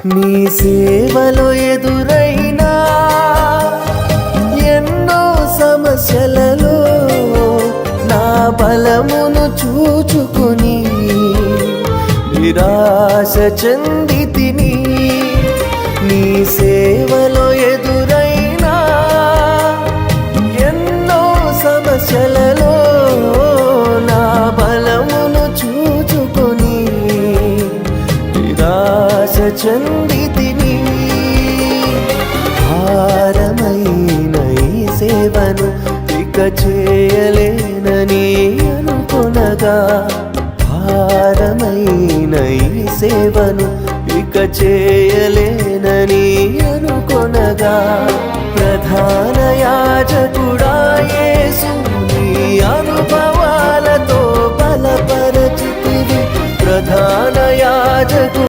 నీ సేవలో ఎదురైనా ఎన్నో సమస్యలలో నా బలమును చూచుకొని నిరాశ చెందితిని. నీ సేవలో ఎదురైనా ఎన్నో సమస్యలలో నా బలమును చూచుకొని నిరాశ చెందితిని. భారమైన ఈ సేవను ఇక చేయలేనని అనుకొనగా, భారమైన ఈ సేవను ఇక చేయలేనని అనుకొనగా, ప్రధాన యాజకుడా యేసు నీ అనుభవాలతో బలపరచితివి. ప్రధాన యాజకు